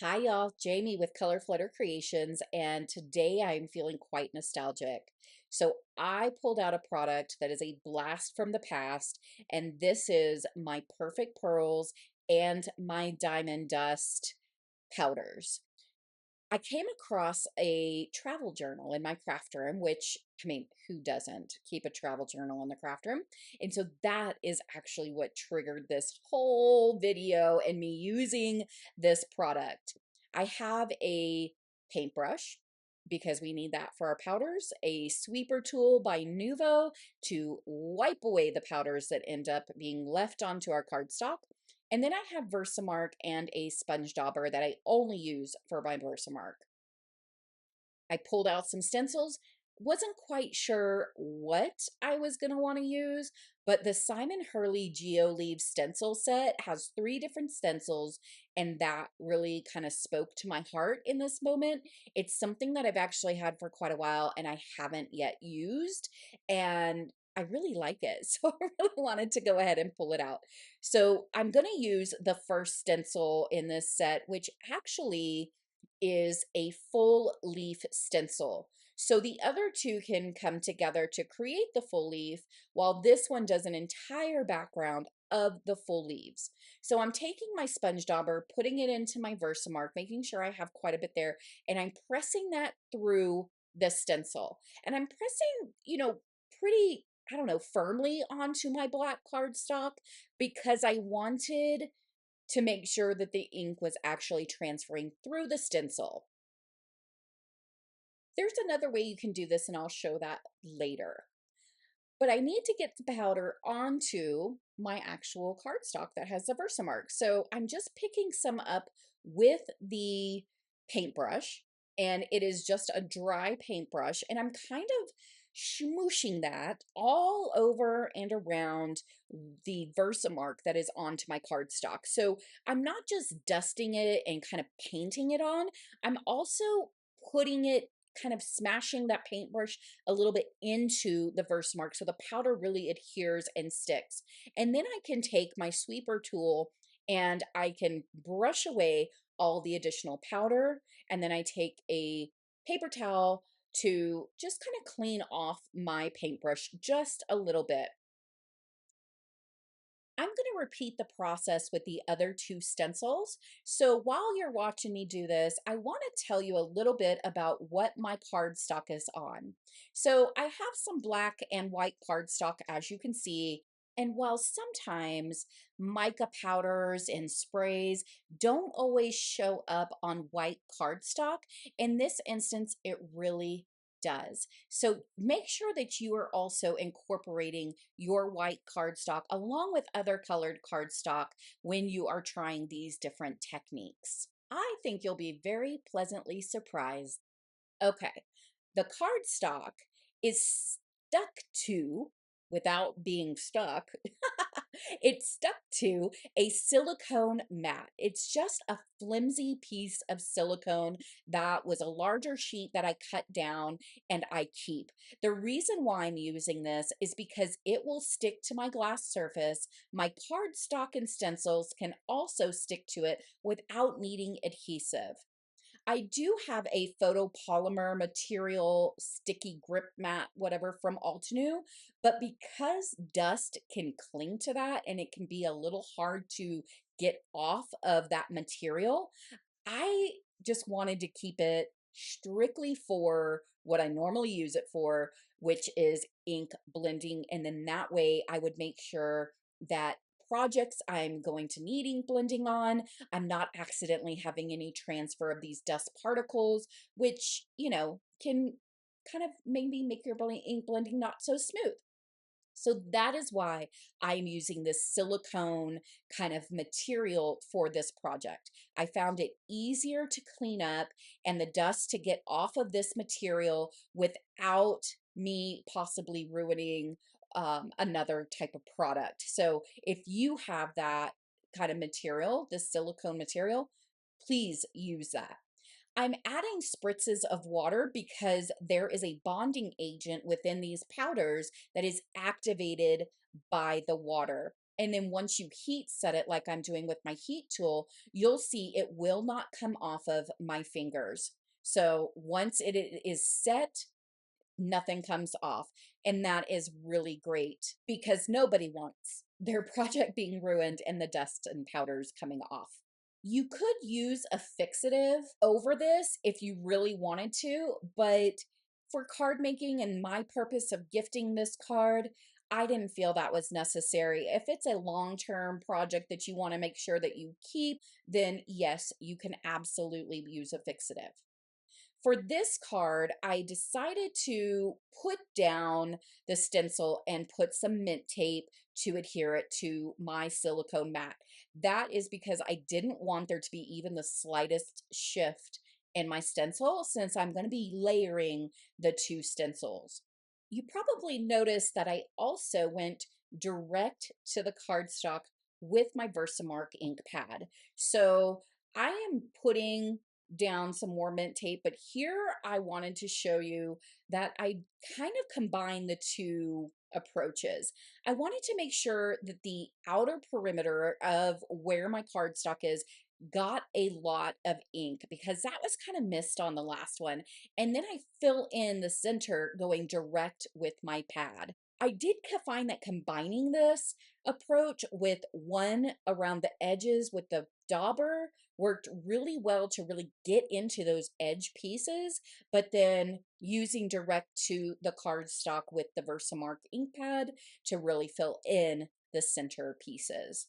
Hi, y'all. Jamie with Color Flutter Creations, and today I'm feeling quite nostalgic. So, I pulled out a product that is a blast from the past, and this is my Perfect Pearls and my Diamond Dust powders. I came across a travel journal in my craft room, which, I mean, who doesn't keep a travel journal in the craft room? And so that is actually what triggered this whole video and me using this product. I have a paintbrush because we need that for our powders, a sweeper tool by Nuvo to wipe away the powders that end up being left onto our cardstock, and then I have Versamark and a sponge dauber that I only use for my Versamark. I pulled out some stencils, wasn't quite sure what I was going to want to use, but the Simon Hurley Geo Leave stencil set has 3 different stencils, and that really kind of spoke to my heart in this moment. It's something that I've actually had for quite a while and I haven't yet used, and I really like it. So I really wanted to go ahead and pull it out. So I'm going to use the first stencil in this set, which actually is a full leaf stencil. So the other two can come together to create the full leaf, while this one does an entire background of the full leaves. So I'm taking my sponge dauber, putting it into my Versamark, making sure I have quite a bit there, and I'm pressing that through the stencil. And I'm pressing, pretty, I don't know, firmly onto my black cardstock because I wanted to make sure that the ink was actually transferring through the stencil. There's another way you can do this, and I'll show that later. But I need to get the powder onto my actual cardstock that has the Versamark. So I'm just picking some up with the paintbrush, and it is just a dry paintbrush, and I'm kind of smooshing that all over and around the Versamark that is onto my cardstock. So I'm not just dusting it and kind of painting it on, I'm also putting it, kind of smashing that paintbrush a little bit into the Versamark so the powder really adheres and sticks. And then I can take my sweeper tool and I can brush away all the additional powder. And then I take a paper towel to just kind of clean off my paintbrush just a little bit. I'm going to repeat the process with the other 2 stencils. So while you're watching me do this, I want to tell you a little bit about what my cardstock is on. So I have some black and white cardstock, as you can see. And while sometimes mica powders and sprays don't always show up on white cardstock, in this instance, it really does. So make sure that you are also incorporating your white cardstock along with other colored cardstock when you are trying these different techniques. I think you'll be very pleasantly surprised. Okay, the cardstock is stuck to, without being stuck, it's stuck to a silicone mat. It's just a flimsy piece of silicone that was a larger sheet that I cut down and I keep. The reason why I'm using this is because it will stick to my glass surface. My cardstock and stencils can also stick to it without needing adhesive. I do have a photopolymer material sticky grip mat, whatever, from Altenew, but because dust can cling to that and it can be a little hard to get off of that material, I just wanted to keep it strictly for what I normally use it for, which is ink blending. And then that way I would make sure that projects I'm going to need ink blending on, I'm not accidentally having any transfer of these dust particles, which, can kind of maybe make your ink blending not so smooth. So that is why I'm using this silicone kind of material for this project. I found it easier to clean up and the dust to get off of this material without me possibly ruining another type of product. So if you have that kind of material, this silicone material, please use that. I'm adding spritzes of water because there is a bonding agent within these powders that is activated by the water. And then once you heat set it, like I'm doing with my heat tool, you'll see it will not come off of my fingers. So once it is set, nothing comes off. And that is really great because nobody wants their project being ruined and the dust and powders coming off. You could use a fixative over this if you really wanted to, but for card making and my purpose of gifting this card, I didn't feel that was necessary. If it's a long-term project that you want to make sure that you keep, then yes, you can absolutely use a fixative. For this card, I decided to put down the stencil and put some mint tape to adhere it to my silicone mat. That is because I didn't want there to be even the slightest shift in my stencil since I'm going to be layering the two stencils. You probably noticed that I also went direct to the cardstock with my Versamark ink pad. So I am putting down some more mint tape, but here I wanted to show you that I kind of combine the two approaches. I wanted to make sure that the outer perimeter of where my cardstock is got a lot of ink because that was kind of missed on the last one. And then I fill in the center going direct with my pad. I did find that combining this approach with one around the edges with the dauber worked really well to really get into those edge pieces, but then using direct to the cardstock with the Versamark ink pad to really fill in the center pieces.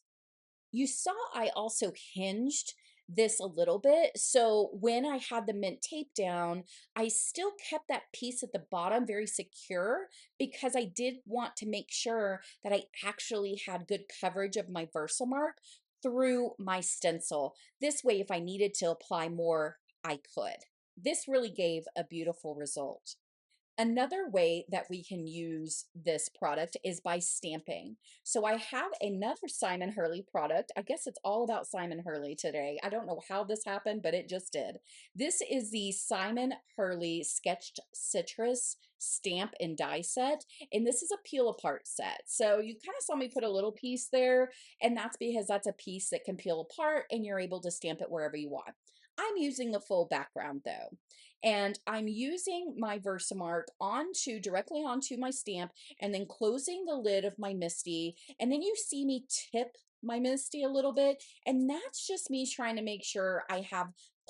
You saw I also hinged this a little bit. So when I had the mint tape down, I still kept that piece at the bottom very secure because I did want to make sure that I actually had good coverage of my Versamark through my stencil. This way, if I needed to apply more, I could. This really gave a beautiful result. Another way that we can use this product is by stamping. So I have another Simon Hurley product. I guess it's all about Simon Hurley today. I don't know how this happened, but it just did. This is the Simon Hurley Sketched Citrus stamp and die set, and this is a peel apart set. So you kind of saw me put a little piece there, and that's because that's a piece that can peel apart and you're able to stamp it wherever you want. I'm using the full background though. And I'm using my Versamark directly onto my stamp and then closing the lid of my Misty. And then you see me tip my Misty a little bit. And that's just me trying to make sure I have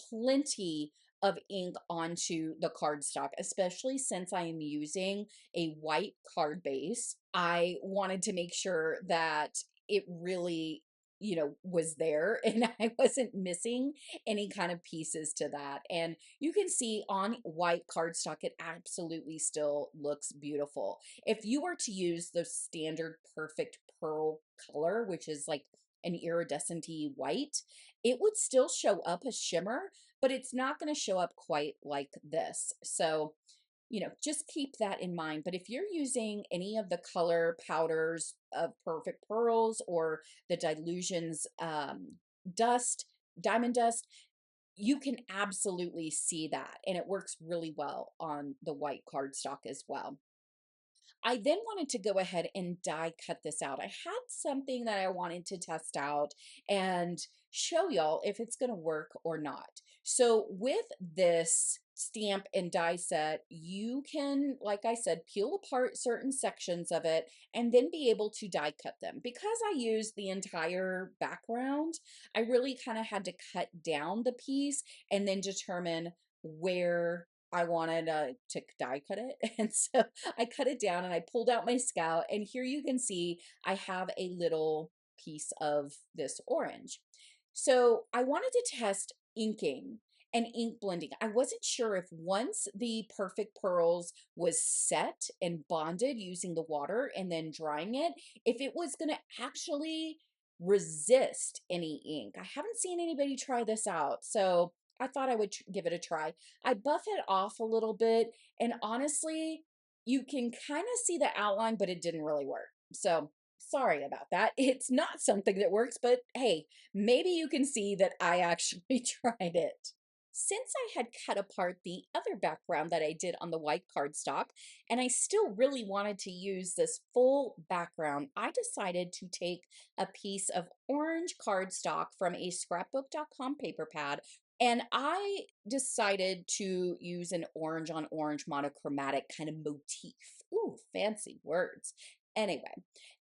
plenty of ink onto the cardstock, especially since I am using a white card base. I wanted to make sure that it really was there and I wasn't missing any kind of pieces to that. And you can see on white cardstock, it absolutely still looks beautiful. If you were to use the standard perfect pearl color, which is like an iridescent-y white, it would still show up as shimmer, but it's not going to show up quite like this. So just keep that in mind. But if you're using any of the color powders of Perfect Pearls or the Dylusions dust, diamond dust, you can absolutely see that. And it works really well on the white cardstock as well. I then wanted to go ahead and die cut this out. I had something that I wanted to test out and show y'all if it's going to work or not. So with this stamp and die set, you can, like I said, peel apart certain sections of it and then be able to die cut them. Because I used the entire background, I really kind of had to cut down the piece and then determine where I wanted to die cut it. And so I cut it down and I pulled out my scout. And here you can see I have a little piece of this orange. So I wanted to test inking and ink blending. I wasn't sure if once the Perfect Pearls was set and bonded using the water and then drying it, if it was going to actually resist any ink. I haven't seen anybody try this out. So I thought I would give it a try. I buff it off a little bit, and honestly, you can kind of see the outline, but it didn't really work. So sorry about that. It's not something that works, but hey, maybe you can see that I actually tried it. Since I had cut apart the other background that I did on the white cardstock, and I still really wanted to use this full background, I decided to take a piece of orange cardstock from a scrapbook.com paper pad, and I decided to use an orange on orange monochromatic kind of motif. Ooh, fancy words. Anyway,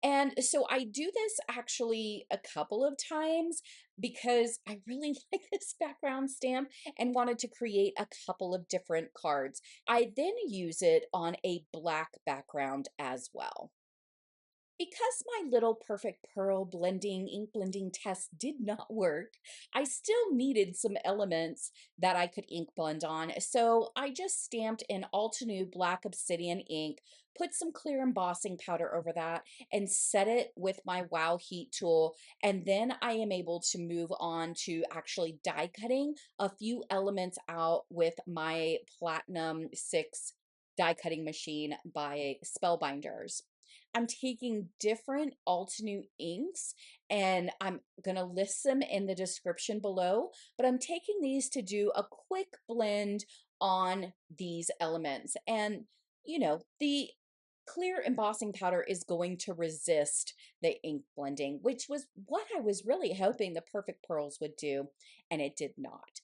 and so I do this actually a couple of times because I really like this background stamp and wanted to create a couple of different cards. I then use it on a black background as well. Because my little perfect pearl blending, ink blending test did not work, I still needed some elements that I could ink blend on. So I just stamped in Altenew black obsidian ink, put some clear embossing powder over that, and set it with my Wow Heat tool. And then I am able to move on to actually die cutting a few elements out with my Platinum 6 die cutting machine by Spellbinders. I'm taking different Altenew inks and I'm going to list them in the description below, but I'm taking these to do a quick blend on these elements. And, the clear embossing powder is going to resist the ink blending, which was what I was really hoping the Perfect Pearls would do, and it did not.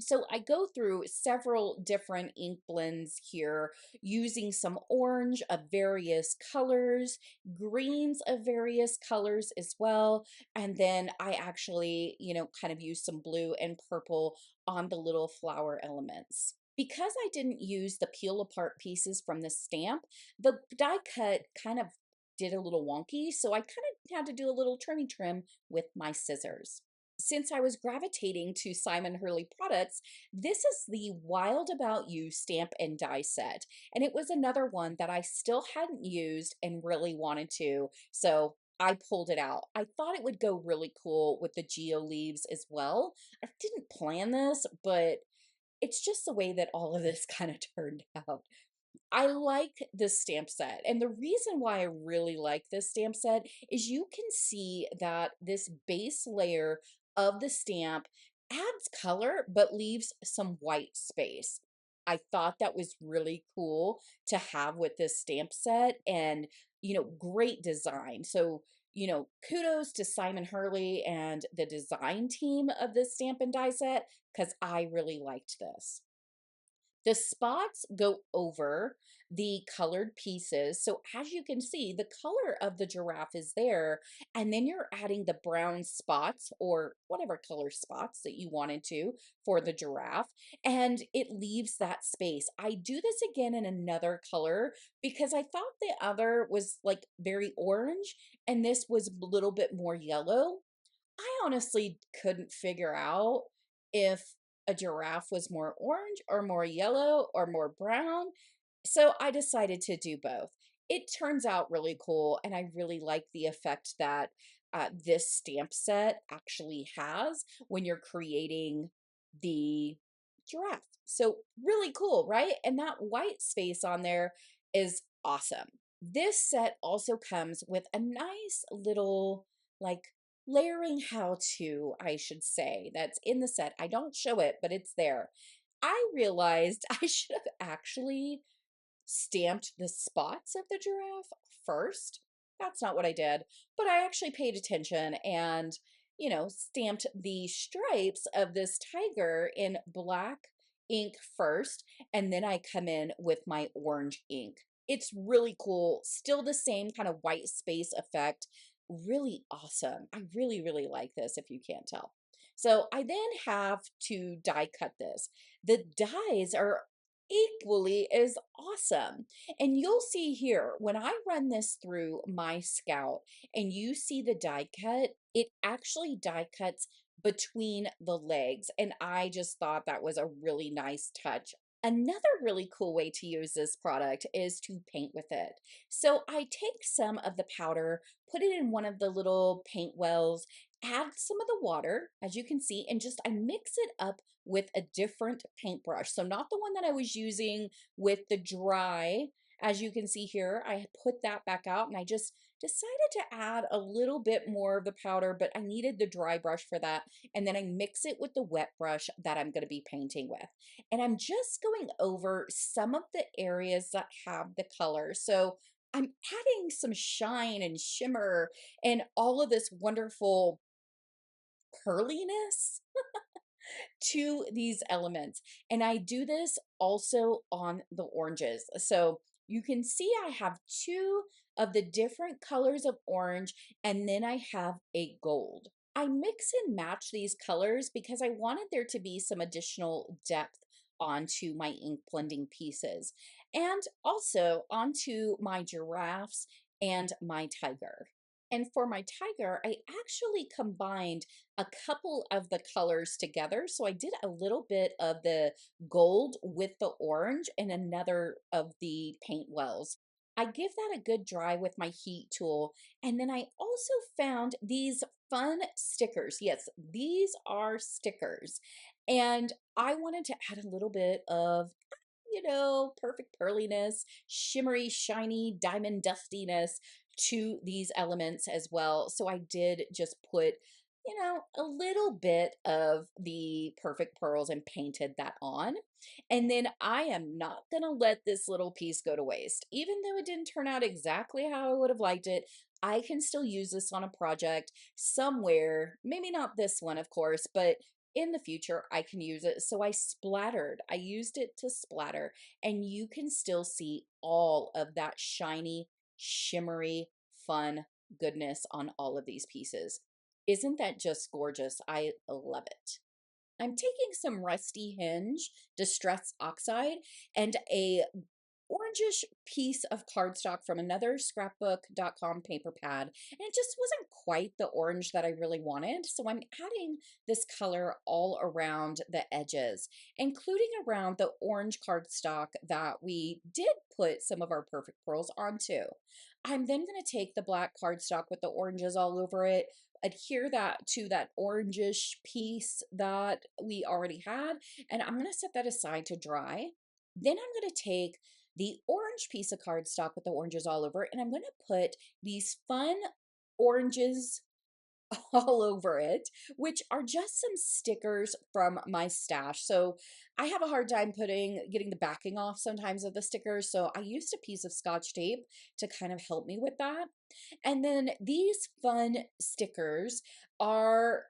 So I go through several different ink blends here using some orange of various colors, greens of various colors as well. And then I actually, kind of use some blue and purple on the little flower elements. Because I didn't use the peel apart pieces from the stamp, the die cut kind of did a little wonky. So I kind of had to do a little trim with my scissors. Since I was gravitating to Simon Hurley products, this is the Wild About You stamp and die set. And it was another one that I still hadn't used and really wanted to. So I pulled it out. I thought it would go really cool with the geo leaves as well. I didn't plan this, but it's just the way that all of this kind of turned out. I like this stamp set. And the reason why I really like this stamp set is you can see that this base layer of the stamp adds color but leaves some white space. I thought that was really cool to have with this stamp set and, great design. So, kudos to Simon Hurley and the design team of this stamp and die set because I really liked this. The spots go over the colored pieces. So as you can see, the color of the giraffe is there. And then you're adding the brown spots or whatever color spots that you wanted to for the giraffe. And it leaves that space. I do this again in another color because I thought the other was like very orange and this was a little bit more yellow. I honestly couldn't figure out if a giraffe was more orange or more yellow or more brown. So I decided to do both. It turns out really cool, and I really like the effect that this stamp set actually has when you're creating the giraffe. So really cool, right? And that white space on there is awesome. This set also comes with a nice little like layering how to, I should say, that's in the set. I don't show it, but it's there. I realized I should have actually stamped the spots of the giraffe first. That's not what I did, but I actually paid attention and, stamped the stripes of this tiger in black ink first, and then I come in with my orange ink. It's really cool. Still the same kind of white space effect. Really awesome. I really, really like this if you can't tell. So I then have to die cut this. The dies are equally as awesome. And you'll see here, when I run this through my Scout and you see the die cut, it actually die cuts between the legs. And I just thought that was a really nice touch. Another really cool way to use this product is to paint with it. So I take some of the powder, put it in one of the little paint wells, add some of the water, as you can see, and just I mix it up with a different paintbrush. So not the one that I was using with the dry As you can see here, I put that back out and I just decided to add a little bit more of the powder, but I needed the dry brush for that. And then I mix it with the wet brush that I'm going to be painting with. And I'm just going over some of the areas that have the color. So I'm adding some shine and shimmer and all of this wonderful pearliness to these elements. And I do this also on the oranges. So you can see I have two of the different colors of orange, and then I have a gold. I mix and match these colors because I wanted there to be some additional depth onto my ink blending pieces and also onto my giraffes and my tiger. And for my tiger, I actually combined a couple of the colors together. So I did a little bit of the gold with the orange and another of the paint wells. I give that a good dry with my heat tool. And then I also found these fun stickers. Yes, these are stickers. And I wanted to add a little bit of perfect pearliness, shimmery, shiny, diamond dustiness to these elements as well. So I did just put, a little bit of the perfect pearls and painted that on. And then I am not going to let this little piece go to waste. Even though it didn't turn out exactly how I would have liked it, I can still use this on a project somewhere. Maybe not this one, of course, but in the future I can use it. So I splattered. I used it to splatter, and you can still see all of that shiny, shimmery, fun goodness on all of these pieces. Isn't that just gorgeous? I love it. I'm taking some Rusty Hinge Distress Oxide and a orangish piece of cardstock from another scrapbook.com paper pad, and it just wasn't quite the orange that I really wanted. So I'm adding this color all around the edges, including around the orange cardstock that we did put some of our perfect pearls onto. I'm then going to take the black cardstock with the oranges all over it, adhere that to that orangish piece that we already had, and I'm going to set that aside to dry. Then I'm going to take the orange piece of cardstock with the oranges all over, and I'm going to put these fun oranges all over it, which are just some stickers from my stash. So I have a hard time getting the backing off sometimes of the stickers. So I used a piece of Scotch tape to kind of help me with that. And then these fun stickers are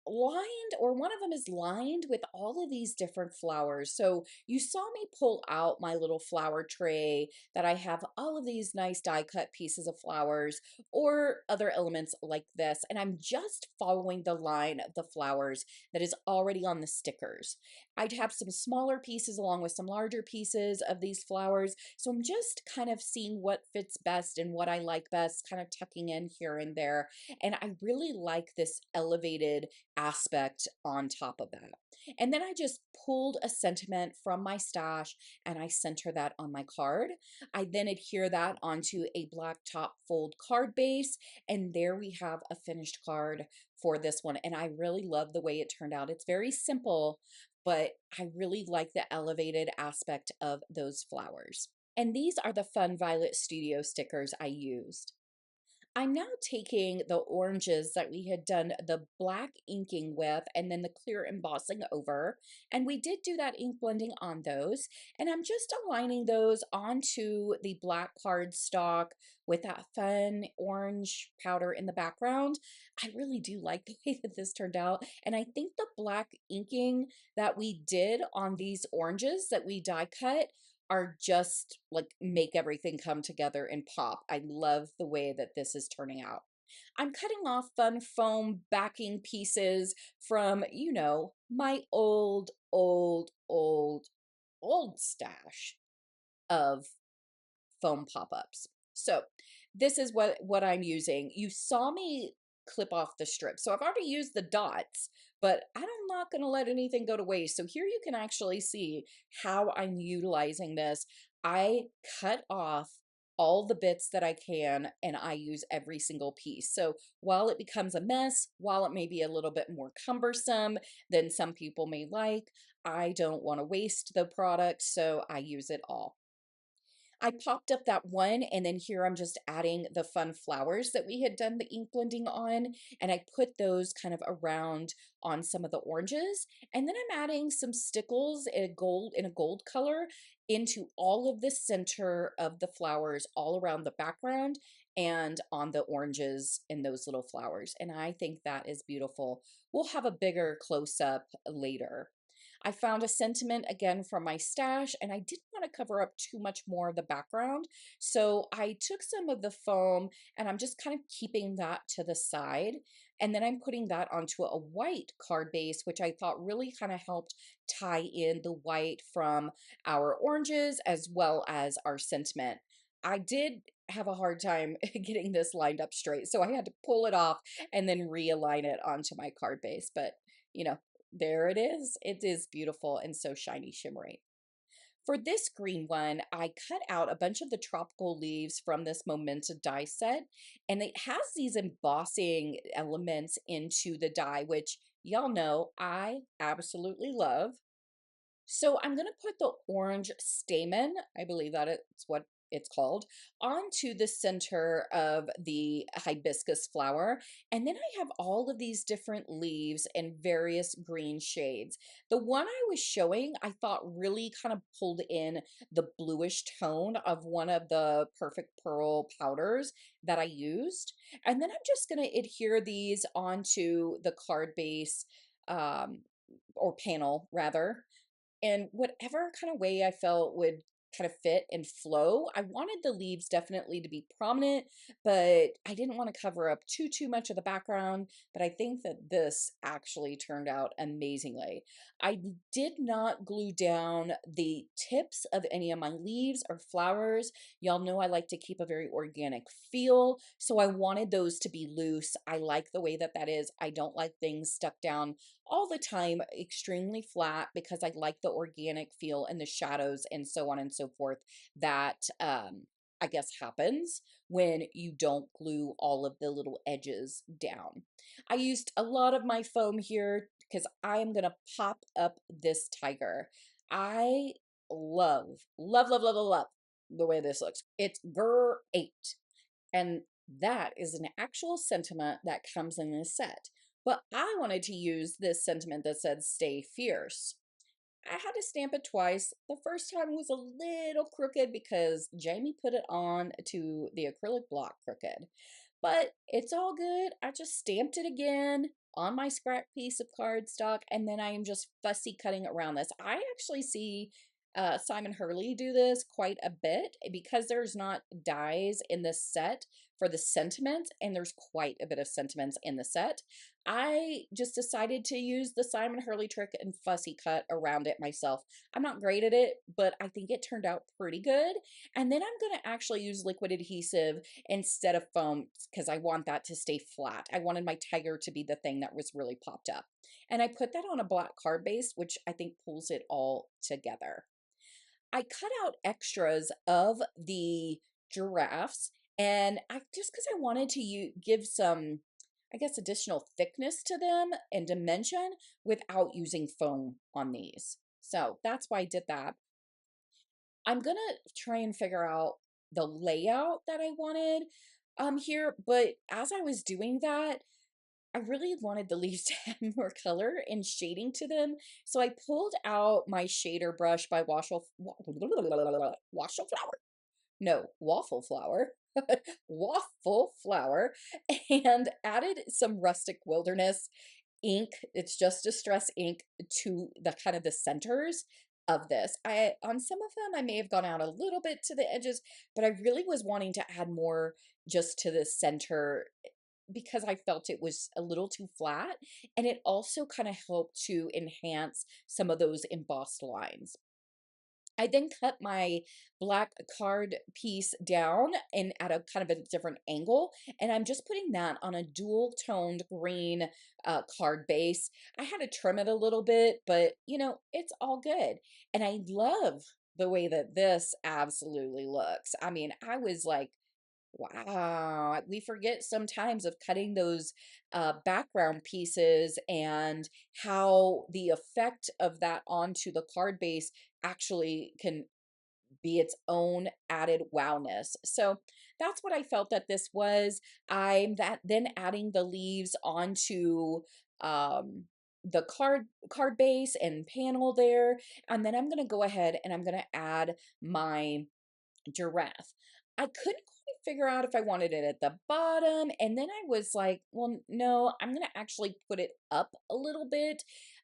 lined, or one of them is lined with all of these different flowers. So you saw me pull out my little flower tray that I have all of these nice die cut pieces of flowers or other elements like this, and I'm just following the line of the flowers that is already on the stickers. I'd have some smaller pieces along with some larger pieces of these flowers, so I'm just kind of seeing what fits best and what I like best, kind of tucking in here and there. And I really like this elevated aspect on top of that. And then I just pulled a sentiment from my stash and I center that on my card. I then adhere that onto a black top fold card base, and there we have a finished card for this one. And I really love the way it turned out. It's very simple, but I really like the elevated aspect of those flowers. And these are the Fun Violet Studio stickers I used. I'm now taking the oranges that we had done the black inking with and then the clear embossing over. And we did do that ink blending on those. And I'm just aligning those onto the black cardstock with that fun orange powder in the background. I really do like the way that this turned out. And I think the black inking that we did on these oranges that we die cut are just like make everything come together and pop. I love the way that this is turning out. I'm cutting off fun foam backing pieces from, my old stash of foam pop-ups. So this is what I'm using. You saw me clip off the strip. So I've already used the dots, but I'm not going to let anything go to waste. So here you can actually see how I'm utilizing this. I cut off all the bits that I can, and I use every single piece. So while it becomes a mess, while it may be a little bit more cumbersome than some people may like, I don't want to waste the product, so I use it all. I popped up that one, and then here I'm just adding the fun flowers that we had done the ink blending on, and I put those kind of around on some of the oranges. And then I'm adding some stickles in a gold color into all of the center of the flowers all around the background and on the oranges and those little flowers. And I think that is beautiful. We'll have a bigger close up later. I found a sentiment again from my stash, and I didn't want to cover up too much more of the background. So I took some of the foam and I'm just kind of keeping that to the side. And then I'm putting that onto a white card base, which I thought really kind of helped tie in the white from our oranges as well as our sentiment. I did have a hard time getting this lined up straight, so I had to pull it off and then realign it onto my card base. But you know, there it is. It is beautiful and so shiny, shimmery. For this green one, I cut out a bunch of the tropical leaves from this Momenta die set, and it has these embossing elements into the die, which y'all know I absolutely love. So I'm going to put the orange stamen, I believe that it's what it's called, onto the center of the hibiscus flower. And then I have all of these different leaves in various green shades. The one I was showing, I thought really kind of pulled in the bluish tone of one of the Perfect Pearl powders that I used. And then I'm just going to adhere these onto the card base or panel rather, and whatever kind of way I felt would kind of fit and flow. I wanted the leaves definitely to be prominent, but I didn't want to cover up too much of the background. But I think that this actually turned out amazingly. I did not glue down the tips of any of my leaves or flowers. Y'all know I like to keep a very organic feel, so I wanted those to be loose. I like the way that that is. I don't like things stuck down all the time extremely flat because I like the organic feel and the shadows and so on and so forth that I guess happens when you don't glue all of the little edges down. I used a lot of my foam here because I am going to pop up this tiger. I love the way this looks. It's great. And that is an actual sentiment that comes in this set. But I wanted to use this sentiment that said stay fierce. I had to stamp it twice. The first time was a little crooked because Jamie put it on to the acrylic block crooked. But it's all good. I just stamped it again on my scrap piece of cardstock, and then I am just fussy cutting around this. I actually see Simon Hurley do this quite a bit because there's not dies in this set for the sentiment, and there's quite a bit of sentiments in the set. I just decided to use the Simon Hurley trick and fussy cut around it myself. I'm not great at it, but I think it turned out pretty good. And then I'm going to actually use liquid adhesive instead of foam because I want that to stay flat. I wanted my tiger to be the thing that was really popped up. And I put that on a black card base, which I think pulls it all together. I cut out extras of the giraffes, and I just because I wanted to give some, I guess, additional thickness to them and dimension without using foam on these. So that's why I did that. I'm gonna try and figure out the layout that I wanted here, but as I was doing that, I really wanted the leaves to have more color and shading to them. So I pulled out my shader brush by Waffle Flower. No, Waffle Flower. Waffle Flower, and added some Rustic Wilderness ink. It's just distress ink to the kind of the centers of this. I on some of them I may have gone out a little bit to the edges, but I really was wanting to add more just to the center because I felt it was a little too flat, and it also kind of helped to enhance some of those embossed lines. I then cut my black card piece down and at a kind of a different angle, and I'm just putting that on a dual toned green card base. I had to trim it a little bit, but you know, it's all good. And I love the way that this absolutely looks. I mean, I was like, wow, we forget sometimes of cutting those background pieces and how the effect of that onto the card base actually can be its own added wowness. So that's what I felt that this was. I'm that then adding the leaves onto um the card base and panel there, and then I'm going to go ahead and I'm going to add my giraffe. I couldn't quite figure out if I wanted it at the bottom, and then I was like, well, no, I'm gonna actually put it up a little bit,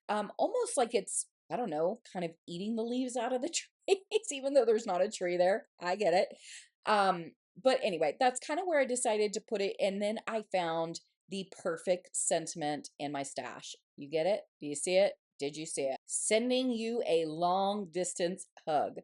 almost like it's, I don't know, kind of eating the leaves out of the trees, even though there's not a tree there. I get it. But anyway, that's kind of where I decided to put it, and then I found the perfect sentiment in my stash. You get it? Do you see it? Did you see it? Sending you a long distance hug.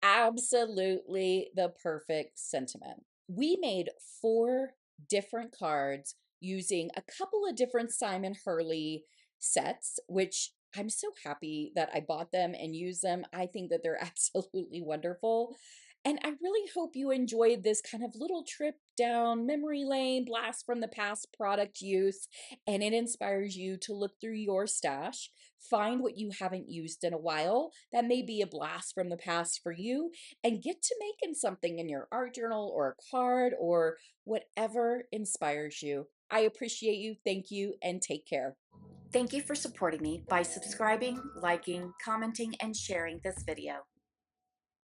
Absolutely the perfect sentiment. We made 4 different cards using a couple of different Simon Hurley sets, which I'm so happy that I bought them and used them. I think that they're absolutely wonderful. And I really hope you enjoyed this kind of little trip down memory lane, blast from the past product use, and it inspires you to look through your stash, find what you haven't used in a while that may be a blast from the past for you, and get to making something in your art journal or a card or whatever inspires you. I appreciate you. Thank you, and take care. Thank you for supporting me by subscribing, liking, commenting, and sharing this video.